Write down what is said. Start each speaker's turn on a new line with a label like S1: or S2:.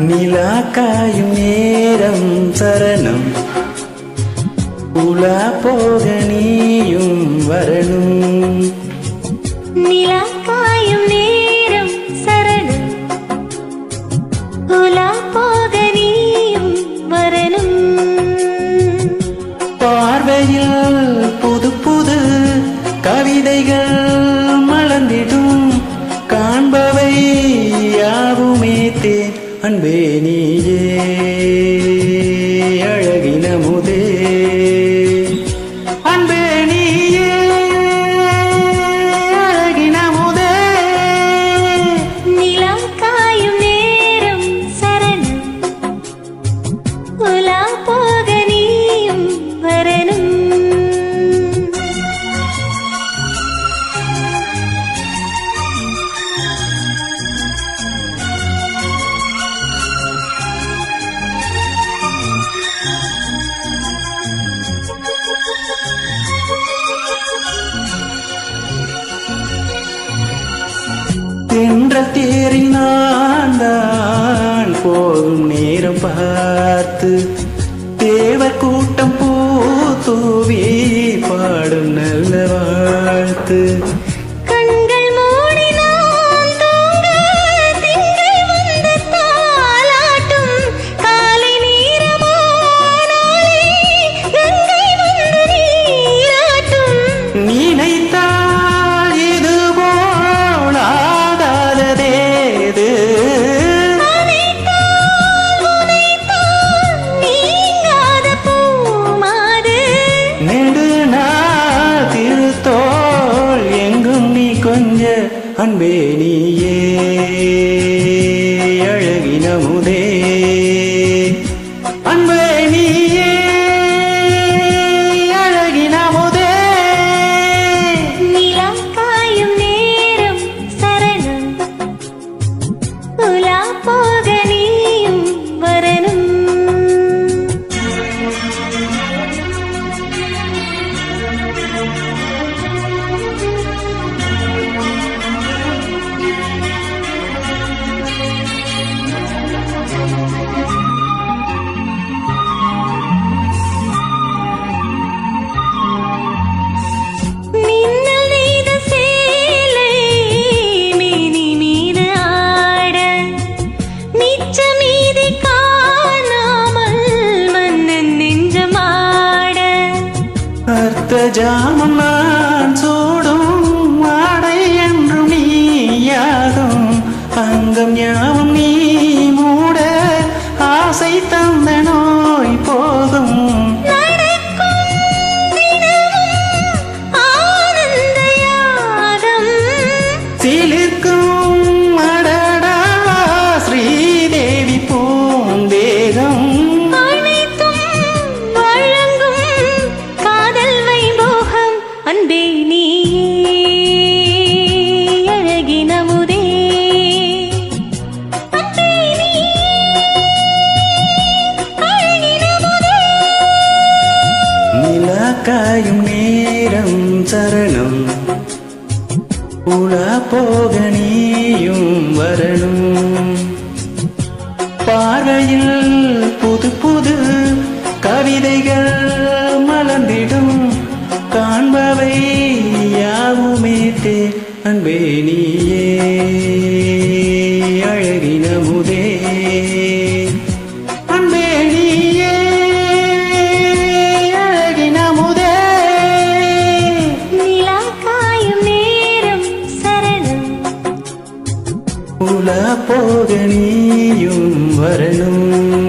S1: நிலா காயும் நேரம் சரணம் உலா போக நீயும் வரணும்.
S2: நிலா காயும் நேரம் சரணம் உலா போக நீயும் வரணும்.
S1: பார்வையில் புது புது கவிதைகள் மலர்ந்திடும் காண்பவை யாவுமே தேன் அன்பே நீயே அழகின முதே அன்பே நீயே அழகின முதே.
S2: நிலா காயும் நேரம் சரணம் உலா போக நீயும் வரணும்.
S1: தென்றல் தேரில் நான் தான் போகும் நேரம் பார்த்து தேவர் கூட்டம் பூ தூவி பாடும் நல்ல வாழ்த்து.
S2: கண்கள் மூடினான் தூங்க திங்கள் வந்து தாலாட்டும் காலை நேரமானாலே கங்கை வந்து நீராட்டும்.
S1: நினைத்தால் இது போலாகாததேது
S2: நீங்காத பூமாது
S1: நெடு நாள் திருத்தோள் எங்கும் நீ கொஞ்ச அன்பே நீயே அழகின முதே அன்பே நீயே அழகின முதே.
S2: நிலா காயும் நேரம் சரணம் உலா போக நீயும் வரணும். மின்னல் நெய்த சேலை மேனி மீது ஆட மிச்ச மீதி காணாமல் மன்னன் நெஞ்சமாட.
S1: அர்த்த ஜாமம் நான் சூடும் ஆடை என்றும் நீயாகும் அங்கம் யாவும் நீ மூட ஆசை தந்த நோய் போகும்.
S2: நடக்கும் தினமும் ஆனந்த யாகம்
S1: சிலிர்க்கும் அடடா ஸ்ரீதேவி பூந்தேகம்.
S2: அனைத்தும் வழங்கும் காதல் வைபோகம் அன்பே நீயே அழகின முதே அன்பே நீயே அழகின முதே.
S1: நிலா காயும் நேரம் சரணம் உலா போக நீயும் வரணும். பார்வையில் புது புது கவிதைகள் மலர்ந்திடும் காண்பவை யாவுமே தேன் அன்பே நீயே அழகின முதே அன்பே நீயே அழகின முதே.
S2: நிலா காயும் நேரம் சரணம்
S1: உலா போக நீயும் வரணும்.